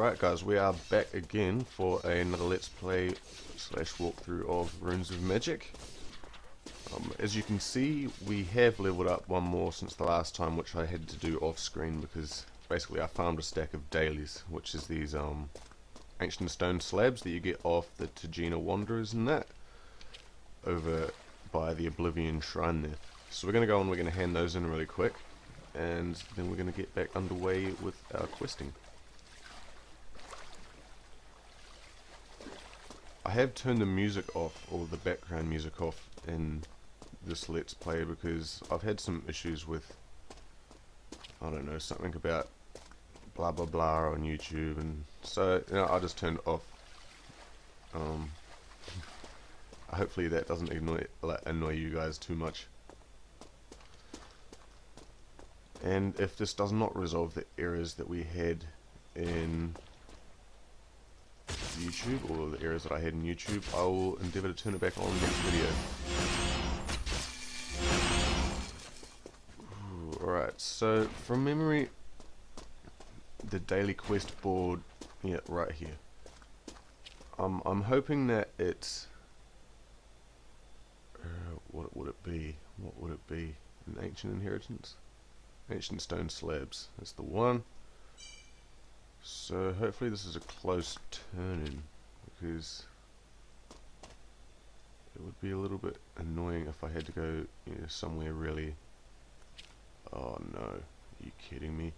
Alright guys, we are back again for another Let's Play slash walkthrough of Runes of Magic. As you can see, we have leveled up one more since the last time, which I had to do off screen because basically I farmed a stack of dailies, which is these ancient stone slabs that you get off the Tajina Wanderers and that, over by the Oblivion Shrine there. So we're going to go and we're going to hand those in really quick, and then we're going to get back underway with our questing. I have turned the music off, or the background music off, in this Let's Play because I've had some issues with, I don't know, something about blah blah blah on YouTube, and so I just turned it off. Hopefully that doesn't annoy you guys too much. And if this does not resolve the errors that we had in YouTube, or the errors that I had in YouTube, I will endeavour to turn it back on in the next video. Alright, so from memory, the daily quest board, yeah, right here. I'm hoping that it's what would it be? What would it be? An ancient inheritance? Ancient stone slabs. That's the one. So hopefully this is a close turn-in, because it would be a little bit annoying if I had to go, somewhere really. Oh no, are you kidding me?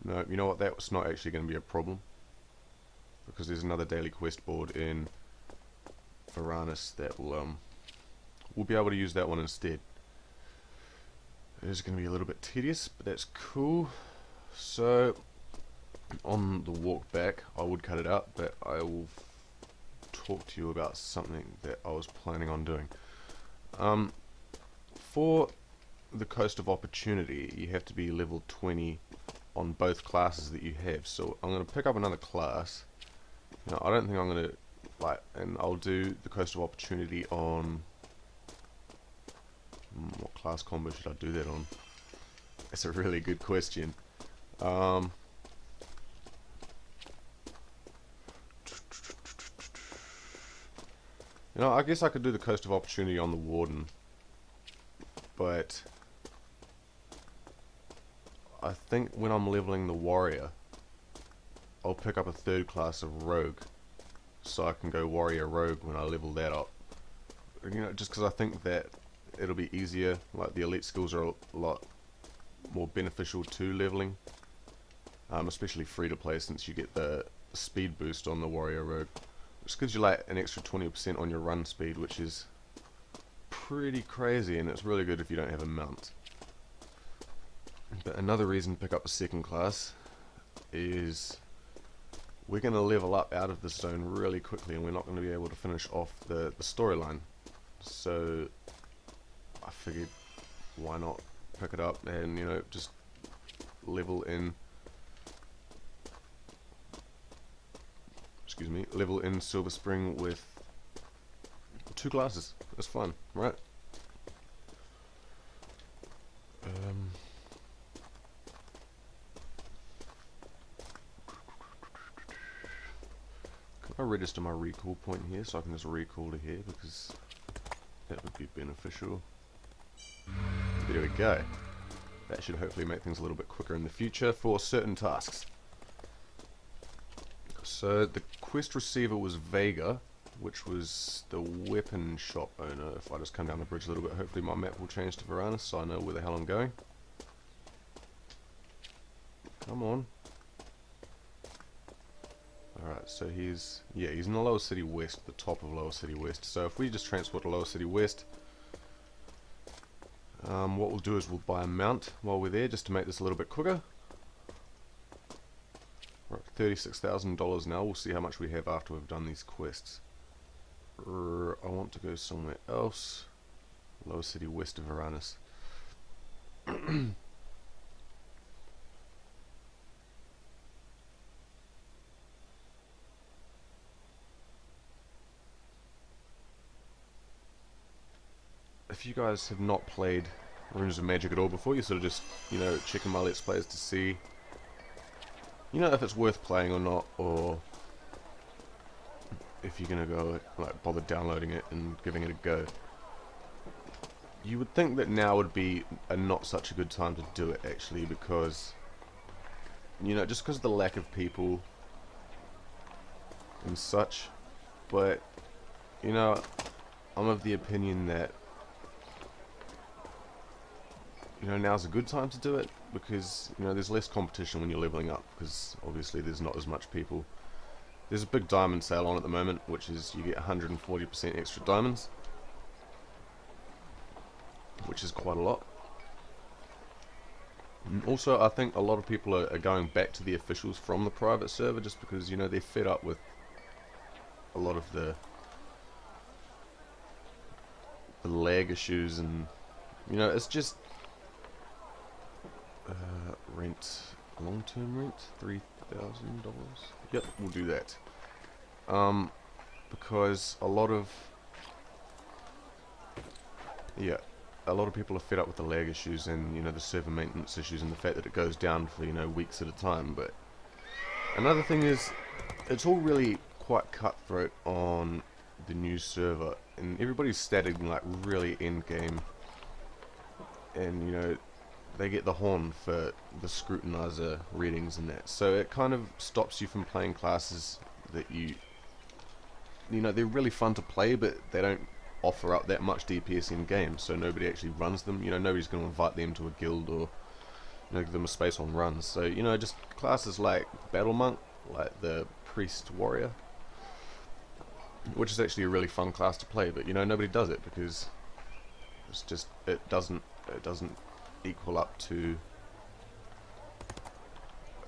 No, you know what, that's not actually going to be a problem, because there's another daily quest board in Varanus that will we'll be able to use that one instead. It is going to be a little bit tedious, but that's cool. So on the walk back, I would cut it out, but I will talk to you about something that I was planning on doing. For the Coast of Opportunity, you have to be level 20 on both classes that you have. So I'm going to pick up another class. I don't think I'm going to and I'll do the Coast of Opportunity on what class combo should I do that on? That's a really good question. I guess I could do the Coast of Opportunity on the Warden, but I think when I'm leveling the Warrior, I'll pick up a third class of Rogue, so I can go Warrior Rogue when I level that up. Just because I think that it'll be easier. Like, the elite skills are a lot more beneficial to leveling, especially free to play, since you get the speed boost on the Warrior Rogue, which gives you like an extra 20% on your run speed, which is pretty crazy, and it's really good if you don't have a mount. But another reason to pick up a second class is we're going to level up out of this zone really quickly, and we're not going to be able to finish off the storyline. So I figured, why not pick it up and just level in level in Silver Spring with two classes. It's fun, right? Can I register my recall point here so I can just recall to here, because that would be beneficial. There we go. That should hopefully make things a little bit quicker in the future for certain tasks. So the quest receiver was Vega, which was the weapon shop owner. If I just come down the bridge a little bit, hopefully my map will change to Varanus so I know where the hell I'm going. Come on. Alright, so he's in the Lower City West, the top of Lower City West. So if we just transport to Lower City West, what we'll do is we'll buy a mount while we're there, just to make this a little bit quicker. We're at $36,000 now. We'll see how much we have after we've done these quests. I want to go somewhere else. Lower City West of Varanus. If you guys have not played Runes of Magic at all before. You sort of just, you know, checking my Let's Plays to see, you know, if it's worth playing or not, or if you're gonna go, like, bother downloading it and giving it a go. You would think that now would be a not such a good time to do it, actually, because, you know, just because of the lack of people and such. But, you know, I'm of the opinion that, you know, now's a good time to do it, because, you know, there's less competition when you're leveling up, because obviously there's not as much people. There's a big diamond sale on at the moment, which is you get 140% extra diamonds, which is quite a lot. And also, I think a lot of people are going back to the officials from the private server, just because, you know, they're fed up with a lot of the lag issues, and, you know, it's just rent, long-term rent, $3,000. Yep, we'll do that. Because a lot of people are fed up with the lag issues and, you know, the server maintenance issues and the fact that it goes down for, you know, weeks at a time. But another thing is, it's all really quite cutthroat on the new server, and everybody's statting like really end game, and, you know, they get the horn for the scrutinizer readings and that, so it kind of stops you from playing classes that you know, they're really fun to play, but they don't offer up that much DPS in game, so nobody actually runs them. You know, nobody's going to invite them to a guild or, you know, give them a space on runs. So, you know, just classes like Battle Monk, like the Priest Warrior, which is actually a really fun class to play, but, you know, nobody does it because it's just, it doesn't equal up to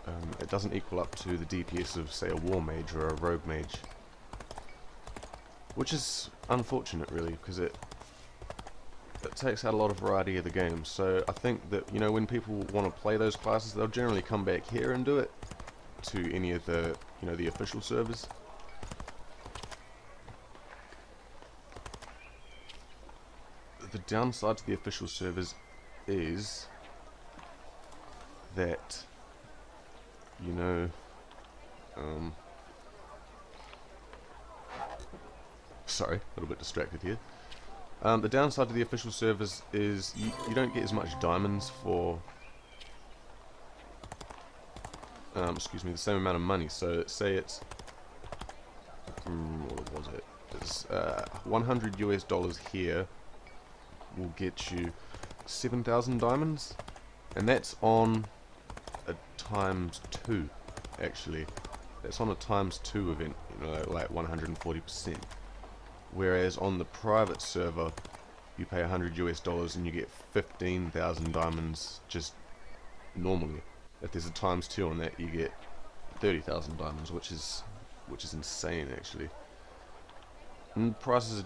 the DPS of, say, a War Mage or a Rogue Mage, which is unfortunate, really, because it takes out a lot of variety of the game. So I think that, you know, when people want to play those classes, they'll generally come back here and do it to any of the, you know, the official servers. The downside to the official servers is that, you know, sorry, a little bit distracted here. The downside to the official servers is you don't get as much diamonds for, excuse me, the same amount of money. So say it's, what was it? It's $100 US here will get you 7,000 diamonds, and that's on a ×2, actually. That's on a ×2 event, you know, like 140%. Whereas on the private server, you pay $100 US and you get 15,000 diamonds just normally. If there's a ×2 on that, you get 30,000 diamonds, which is insane, actually. And prices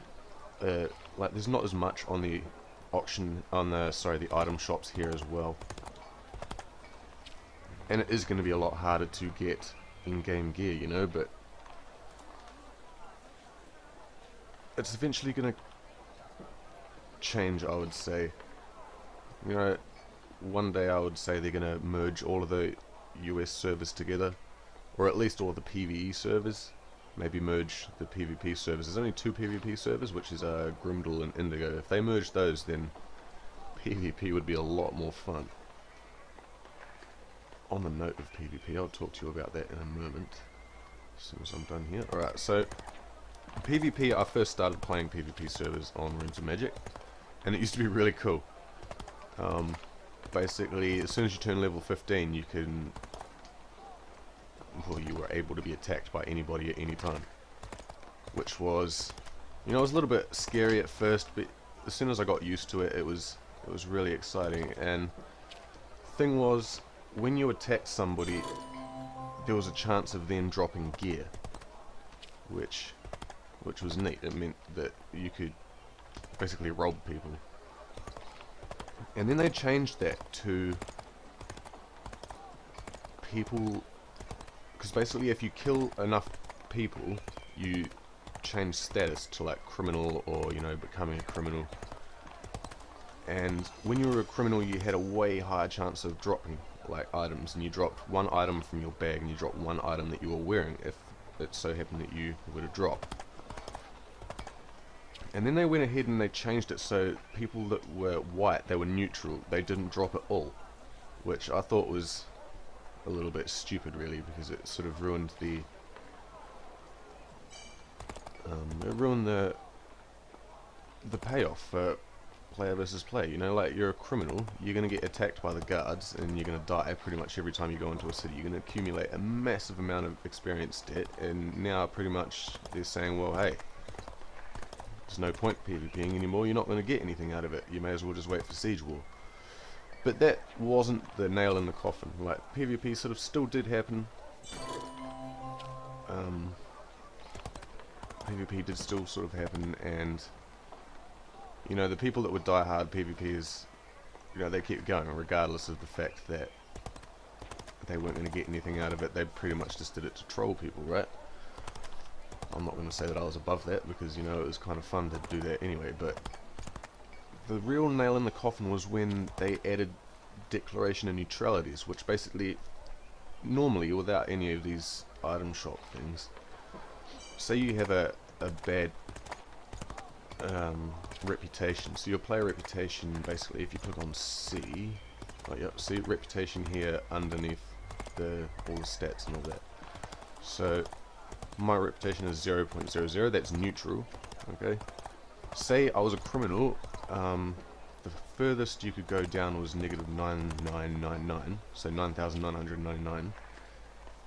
are, like, there's not as much on the auction, the item shops here as well. And it is going to be a lot harder to get in-game gear, you know, but it's eventually going to change, I would say. You know, one day I would say they're going to merge all of the US servers together, or at least all of the PvE servers. Maybe merge the PvP servers. There's only 2 PvP servers, which is Grimdal and Indigo. If they merge those, then PvP would be a lot more fun. On the note of PvP, I'll talk to you about that in a moment, as soon as I'm done here. Alright, so PvP, I first started playing PvP servers on Runes of Magic, and it used to be really cool. Basically, as soon as you turn level 15, you can, well, you were able to be attacked by anybody at any time, which was, you know, it was a little bit scary at first, but as soon as I got used to it, it was really exciting. And the thing was, when you attacked somebody, there was a chance of them dropping gear, which was neat. It meant that you could basically rob people. And then they changed that to people, because basically if you kill enough people, you change status to like criminal, or, you know, becoming a criminal. and when you were a criminal you had a way higher chance of dropping like items, and you dropped one item from your bag and you dropped one item that you were wearing if it so happened that you were to drop. And then they went ahead and they changed it so people that were white, they were neutral, they didn't drop at all, which I thought was a little bit stupid really, because it sort of ruined the payoff for player versus player. You know, like, you're a criminal, you're going to get attacked by the guards and you're going to die pretty much every time you go into a city. You're going to accumulate a massive amount of experience debt, and now pretty much they're saying, well, hey, there's no point PvPing anymore, you're not going to get anything out of it, you may as well just wait for Siege War. But that wasn't the nail in the coffin. Like, PvP sort of still did happen. PvP did still sort of happen, and you know, the people that would die hard PvPers, you know, they kept going regardless of the fact that they weren't going to get anything out of it. They pretty much just did it to troll people, right? I'm not going to say that I was above that, because, you know, it was kind of fun to do that anyway, but the real nail in the coffin was when they added declaration and neutralities, which basically, normally without any of these item shop things, say you have a bad reputation, so your player reputation, basically if you click on C, oh yep, see reputation here underneath all the stats and all that. So my reputation is 0.00, that's neutral, okay? Say I was a criminal, the furthest you could go down was negative 9999, so 9,999,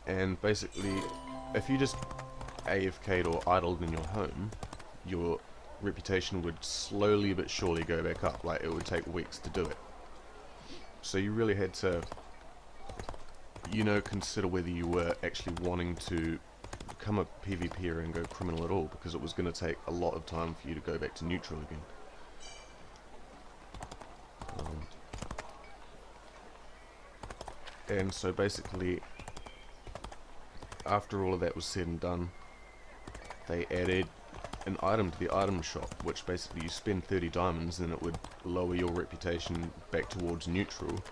and basically if you just AFK'd or idled in your home, your reputation would slowly but surely go back up. Like, it would take weeks to do it. So you really had to, you know, consider whether you were actually wanting to become a PvPer and go criminal at all, because it was going to take a lot of time for you to go back to neutral again. And so basically, after all of that was said and done, they added an item to the item shop, which basically you spend 30 diamonds and it would lower your reputation back towards neutral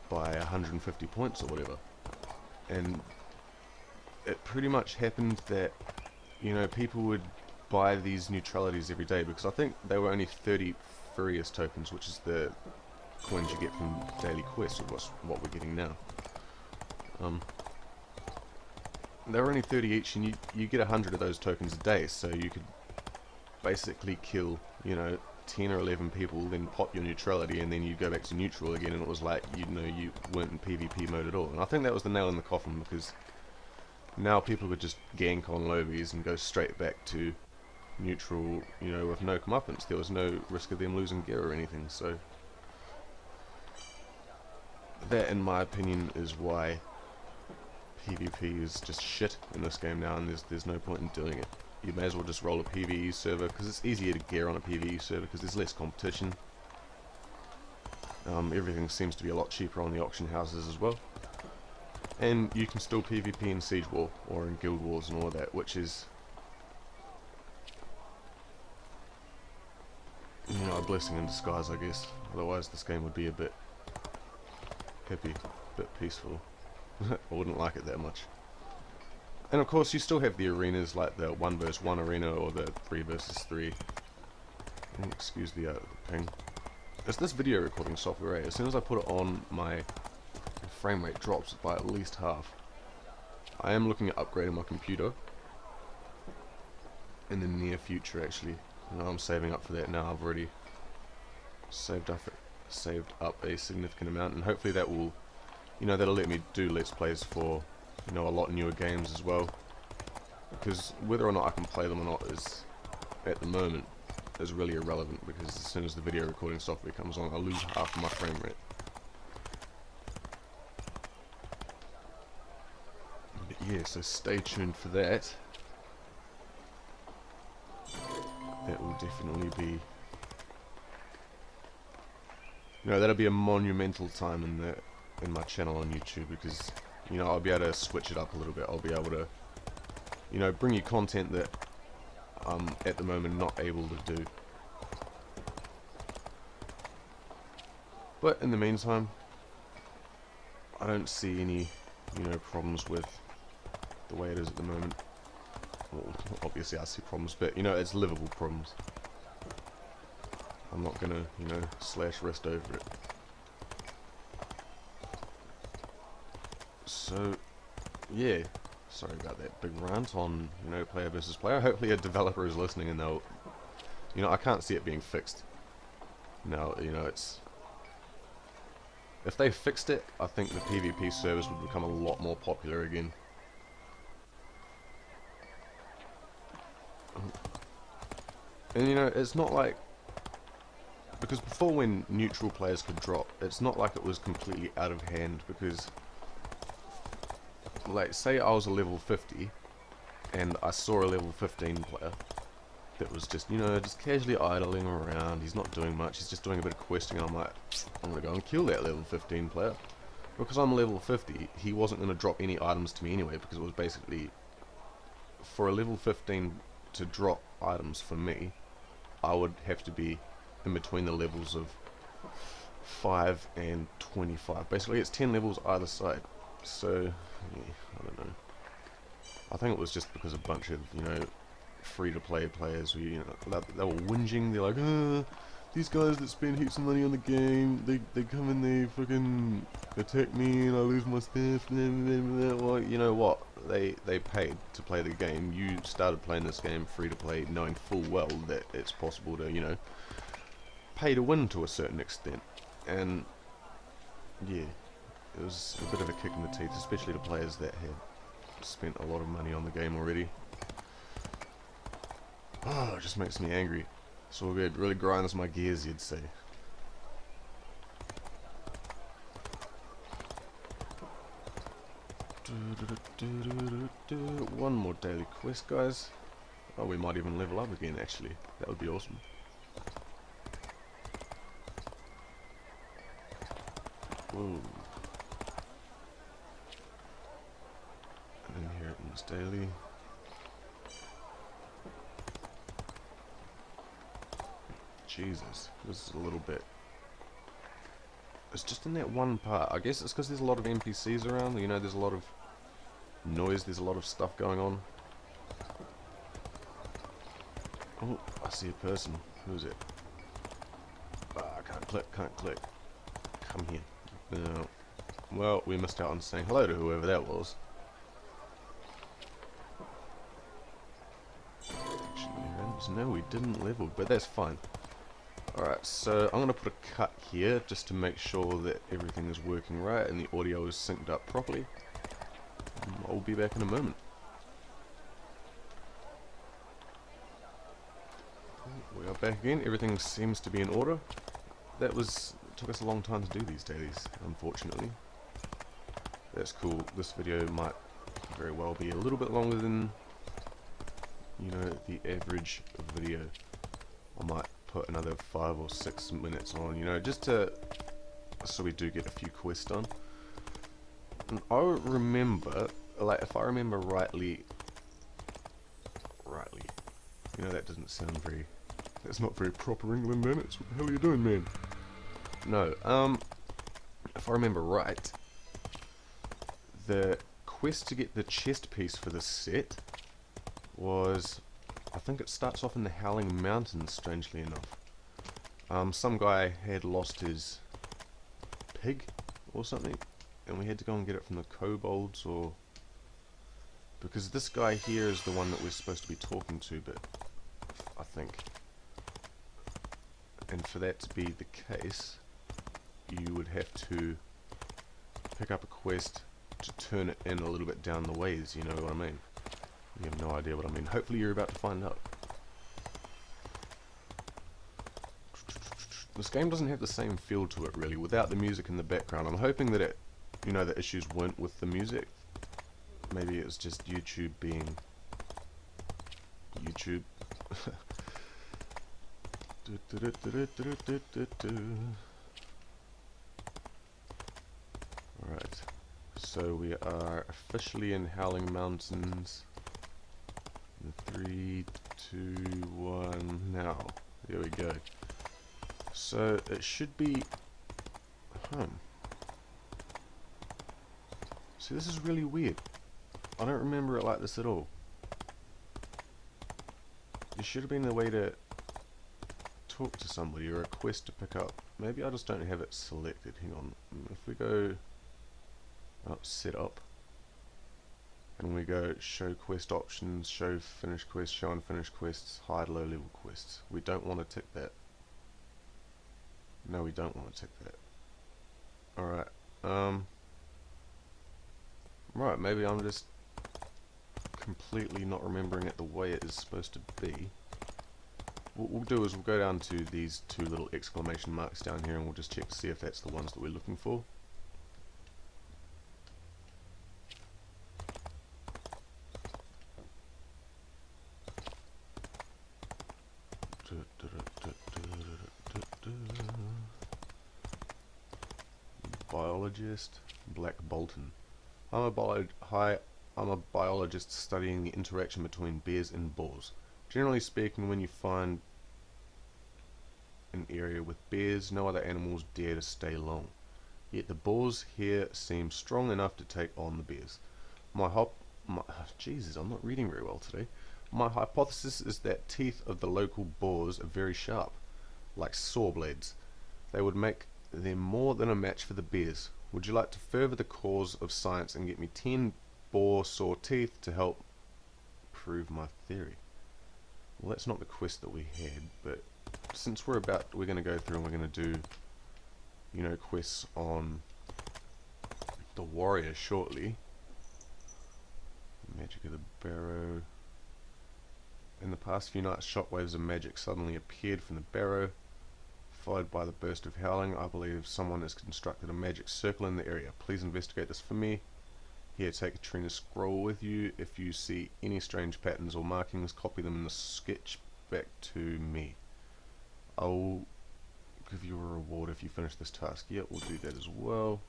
by 150 points or whatever. And it pretty much happened that, you know, people would buy these neutralities every day, because I think they were only 30 Furious tokens, which is the coins you get from daily quests, or what we're getting now. They were only 30 each, and you get 100 of those tokens a day, so you could basically kill, you know, 10 or 11 people, then pop your neutrality, and then you go back to neutral again, and it was like, you know, you weren't in PvP mode at all. And I think that was the nail in the coffin, because now people could just gank on lobbies and go straight back to neutral, you know, with no comeuppance. There was no risk of them losing gear or anything. So that, in my opinion, is why PvP is just shit in this game now, and there's no point in doing it. You may as well just roll a PvE server, because it's easier to gear on a PvE server, because there's less competition. Everything seems to be a lot cheaper on the auction houses as well. And you can still PvP in Siege War, or in Guild Wars and all that, which is, you know, a blessing in disguise, I guess. Otherwise this game would be a bit hippie, a bit peaceful. I wouldn't like it that much. And of course you still have the arenas, like the 1 vs 1 arena or the 3 vs 3. Excuse the ping. It's this video recording software, eh? As soon as I put it on, my frame rate drops by at least half. I am looking at upgrading my computer in the near future, actually. You know, I'm saving up for that now. I've already saved up a significant amount, and hopefully that will, you know, that'll let me do Let's Plays for, you know, a lot newer games as well. Because whether or not I can play them or not is, at the moment, is really irrelevant, because as soon as the video recording software comes on, I lose half of my frame rate. But yeah, so stay tuned for that. That will definitely be, you know, that'll be a monumental time in my channel on YouTube, because, you know, I'll be able to switch it up a little bit. I'll be able to, you know, bring you content that I'm at the moment not able to do. But in the meantime, I don't see any, problems with the way it is at the moment. Well, obviously I see problems, but, it's livable problems. I'm not gonna, slash rest over it. So, yeah. Sorry about that big rant on, player versus player. Hopefully a developer is listening and they'll, I can't see it being fixed. No, it's... If they fixed it, I think the PvP servers would become a lot more popular again. And it's not like... Because before, when neutral players could drop, it's not like it was completely out of hand, because... Like, say I was a level 50, and I saw a level 15 player that was just, just casually idling around, he's not doing much, he's just doing a bit of questing, and I'm like, I'm gonna go and kill that level 15 player. Because I'm level 50, he wasn't gonna drop any items to me anyway, because it was basically, for a level 15 to drop items for me, I would have to be in between the levels of 5 and 25. Basically, it's 10 levels either side. So, yeah, I don't know. I think it was just because a bunch of, free-to-play players were, they were whinging. They're like, these guys that spend heaps of money on the game, they come and they fucking attack me and I lose my stuff. Well, you know what? They paid to play the game. You started playing this game free-to-play knowing full well that it's possible to, pay to win to a certain extent. And, yeah, it was a bit of a kick in the teeth, especially to players that had spent a lot of money on the game already. Oh, it just makes me angry. It's all good. Really grinds my gears, you'd say. One more daily quest, guys. Oh, we might even level up again, actually. That would be awesome. Whoa. Inheritance daily. Jesus, this is a little bit... It's just in that one part. I guess it's because there's a lot of NPCs around. There's a lot of noise, there's a lot of stuff going on. Oh, I see a person. Who is it? Ah, can't click. Come here. No. Well, we missed out on saying hello to whoever that was. Actually, no, we didn't level, but that's fine. Alright, so I'm going to put a cut here just to make sure that everything is working right and the audio is synced up properly. I'll be back in a moment. We are back again. Everything seems to be in order. It took us a long time to do these dailies, unfortunately. That's cool. This video might very well be a little bit longer than, the average video. I might put another 5 or 6 minutes on, just so we do get a few quests done. And I remember, like, if I remember rightly, that doesn't sound very, that's not very proper England, man. It's, what the hell are you doing, man? No, if I remember right, the quest to get the chest piece for this set was, I think it starts off in the Howling Mountains, strangely enough. Some guy had lost his pig or something, and we had to go and get it from the kobolds, or... Because this guy here is the one that we're supposed to be talking to, but I think... And for that to be the case, you would have to pick up a quest to turn it in a little bit down the ways, you know what I mean? You have no idea what I mean. Hopefully you're about to find out. This game doesn't have the same feel to it, really, without the music in the background. I'm hoping that it, the issues weren't with the music. Maybe it's just YouTube being... YouTube. Alright. So we are officially in Howling Mountains. 3, 2, 1, now. There we go. So it should be home. See, this is really weird. I don't remember it like this at all. There should have been a way to talk to somebody or a quest to pick up. Maybe I just don't have it selected. Hang on. If we go up setup and we go show quest options, show finished quests, show unfinished quests, hide low level quests. We don't want to tick that. No, we don't want to tick that. Alright. Right, maybe I'm just completely not remembering it the way it is supposed to be. What we'll do is we'll go down to these two little exclamation marks down here and we'll just check to see if that's the ones that we're looking for. Biologist, Black Bolton. I'm a biologist studying the interaction between bears and boars. Generally speaking, when you find an area with bears, no other animals dare to stay long. Yet the boars here seem strong enough to take on the bears. Jesus, I'm not reading very well today. My hypothesis is that teeth of the local boars are very sharp, like saw blades. They would make them more than a match for the bears. Would you like to further the cause of science and get me 10 boar saw teeth to help prove my theory? Well, that's not the quest that we had, but since we're going to go through and we're going to do, you know, quests on the warrior shortly. Magic of the barrow. In the past few nights, shockwaves of magic suddenly appeared from the barrow, followed by the burst of howling. I believe someone has constructed a magic circle in the area. Please investigate this for me. Here, take a Trina's scroll with you. If you see any strange patterns or markings, copy them in the sketch back to me. I'll give you a reward if you finish this task. Yeah, we'll do that as well.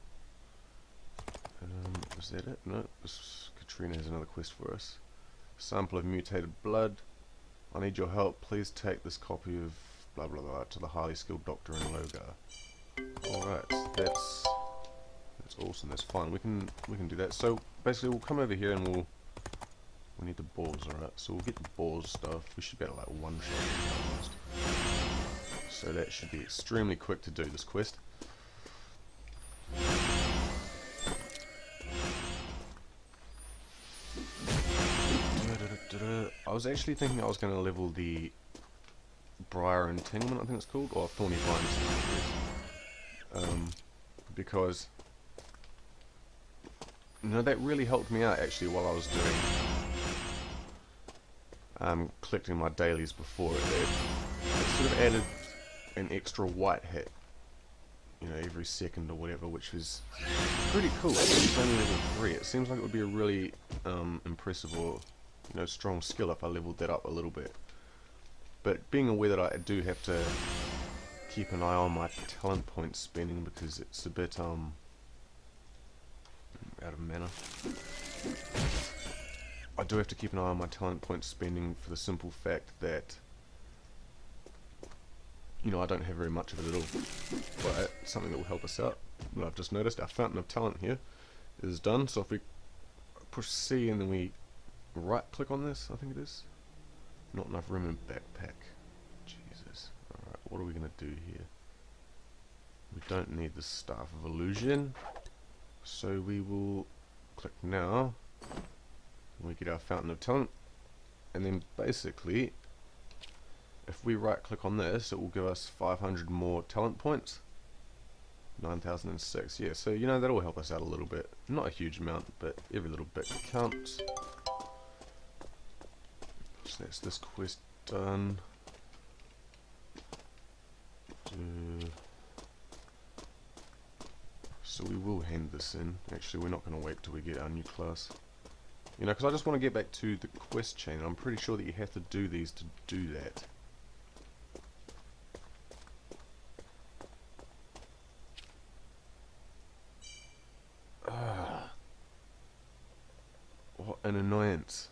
Is that it? No, Katrina has another quest for us. Sample of mutated blood. I need your help. Please take this copy of blah blah blah to the highly skilled doctor in Logar. Alright, that's awesome, that's fine. We can do that. So basically we'll come over here and we need the balls, alright. So we'll get the balls stuff. We should be able to like one shot it almost. So that should be extremely quick to do this quest. I was actually thinking I was going to level the Briar Entanglement, I think it's called, or Thorny Vines, because you know, that really helped me out actually while I was doing collecting my dailies before it. It sort of added an extra white hat, you know, every second or whatever, which was pretty cool. It's only level 3. It seems like it would be a really impressive or, you know, strong skill if I leveled that up a little bit. But being aware that I do have to keep an eye on my talent point spending because it's a bit out of mana. I do have to keep an eye on my talent point spending for the simple fact that, you know, I don't have very much of it at all. But something that will help us out, that I've just noticed, our fountain of talent here is done. So if we push C and then we right click on this, I think it is. Not enough room in backpack. Jesus. Alright, what are we going to do here? We don't need the Staff of Illusion. So we will click now. We get our Fountain of Talent. And then basically, if we right click on this, it will give us 500 more talent points. 9,006. Yeah, so you know, that'll help us out a little bit. Not a huge amount, but every little bit counts. So that's this quest done. So we will hand this in. Actually, we're not going to wait till we get our new class. You know, because I just want to get back to the quest chain. I'm pretty sure that you have to do these to do that. What an annoyance.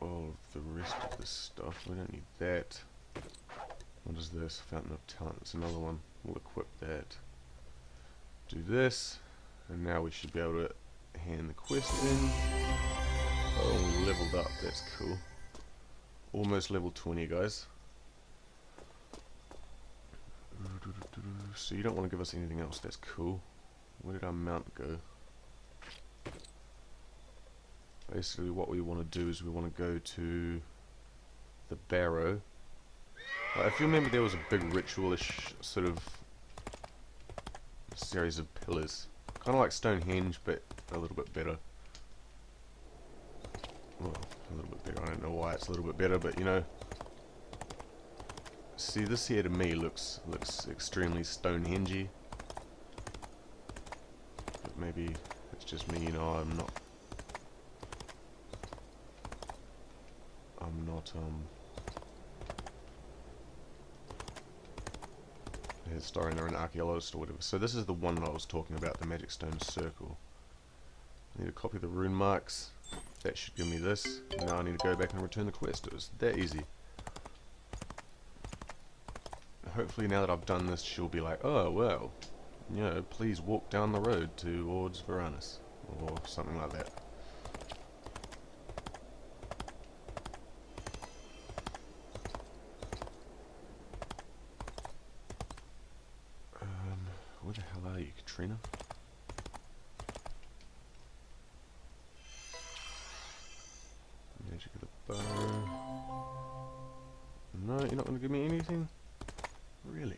all of the rest of this stuff. We don't need that. What is this? Fountain of Talent. It's another one. We'll equip that. Do this. And now we should be able to hand the quest in. Oh, we leveled up. That's cool. Almost level 20, guys. So you don't want to give us anything else. That's cool. Where did our mount go? Basically what we want to do is we want to go to the barrow. If you remember, there was a big ritualish sort of series of pillars. Kind of like Stonehenge, but a little bit better. Well, a little bit better. I don't know why it's a little bit better, but you know. See, this here to me looks extremely Stonehengey. But maybe it's just me, you know. I'm not a historian or an archaeologist or whatever. So this is the one that I was talking about, the magic stone circle. I need to copy the rune marks. That should give me this. Now I need to go back and return the quest. It was that easy. Hopefully now that I've done this, she'll be like, oh well, you know, please walk down the road towards Varanus, or something like that. Where the hell are you, Katrina? Magic of the bow. No, you're not going to give me anything? Really?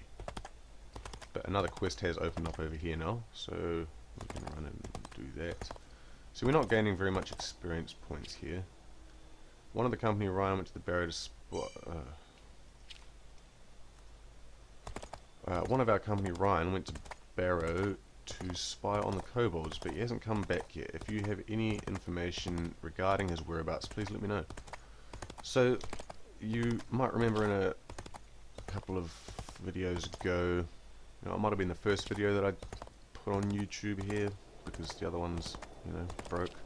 But another quest has opened up over here now, so we can run and do that. So we're not gaining very much experience points here. One of the company Ryan went to the barrow to spot... one of our company Ryan went to Barrow to spy on the kobolds, but he hasn't come back yet. If you have any information regarding his whereabouts, please let me know. So, you might remember in a couple of videos ago, you know, it might have been the first video that I put on YouTube here, because the other ones, you know, broke.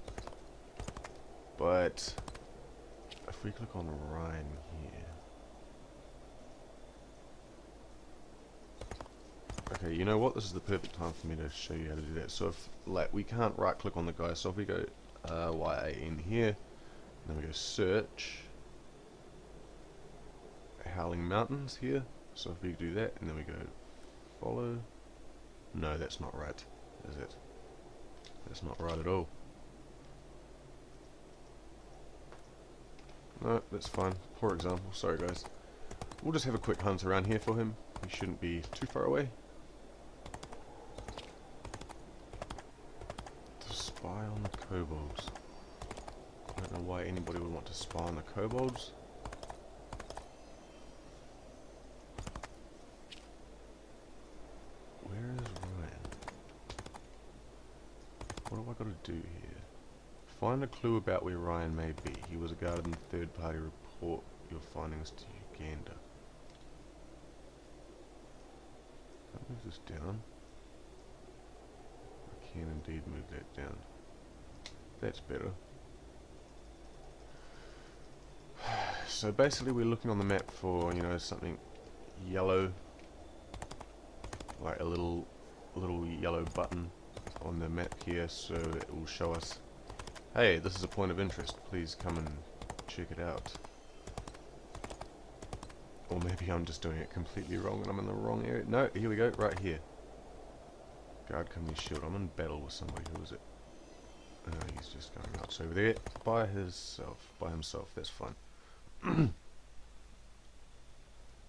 But, if we click on Ryan here, okay, you know what? This is the perfect time for me to show you how to do that. So if, like, we can't right click on the guy, so if we go YAN here, then we go search, Howling Mountains here, so if we do that, and then we go follow, no, that's not right, is it? That's not right at all. No, that's fine. Poor example, sorry guys. We'll just have a quick hunt around here for him. He shouldn't be too far away. Spy on the kobolds. I don't know why anybody would want to spy on the kobolds. Where is Ryan? What have I got to do here? Find a clue about where Ryan may be. He was a guard in the third party. Report your findings to Uganda. Can I move this down? I can indeed move that down. That's better. So basically we're looking on the map for, you know, something yellow, like a little yellow button on the map here, so it will show us, hey, this is a point of interest, please come and check it out. Or maybe I'm just doing it completely wrong and I'm in the wrong area. No, here we go, right here. Guard company shield. I'm in battle with somebody. Who is it? He's just going nuts over there by himself. That's fine.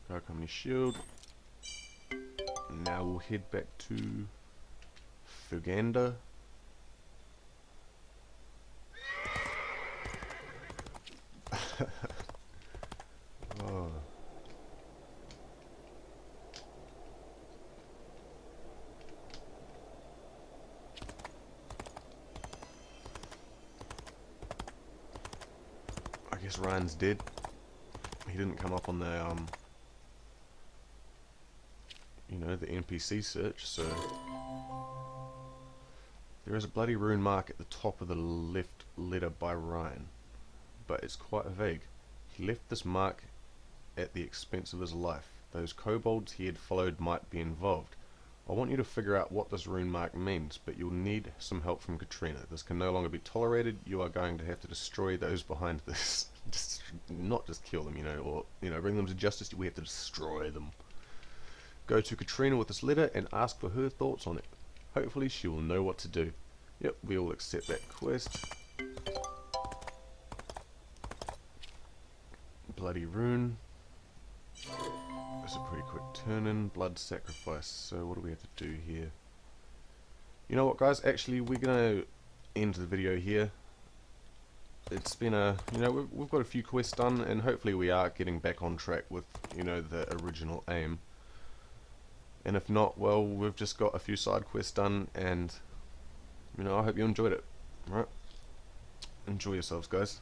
Guard company shield. Now we'll head back to Uganda. Oh. I guess Ryan's dead. He didn't come up on the you know, the NPC search, so there is a bloody rune mark at the top of the left letter by Ryan, but it's quite vague. He left this mark at the expense of his life. Those kobolds he had followed might be involved. I want you to figure out what this rune mark means, but you'll need some help from Katrina. This can no longer be tolerated. You are going to have to destroy those behind this. Not just kill them, or bring them to justice. We have to destroy them. Go to Katrina with this letter and ask for her thoughts on it. Hopefully she will know what to do. Yep, we all accept that quest. Bloody rune. That's a pretty quick turn in. Blood sacrifice. So what do we have to do here? You know what, guys? Actually, we're going to end the video here. It's been we've got a few quests done, and hopefully we are getting back on track with, the original aim. And if not, well, we've just got a few side quests done, and, I hope you enjoyed it. Alright? Enjoy yourselves, guys.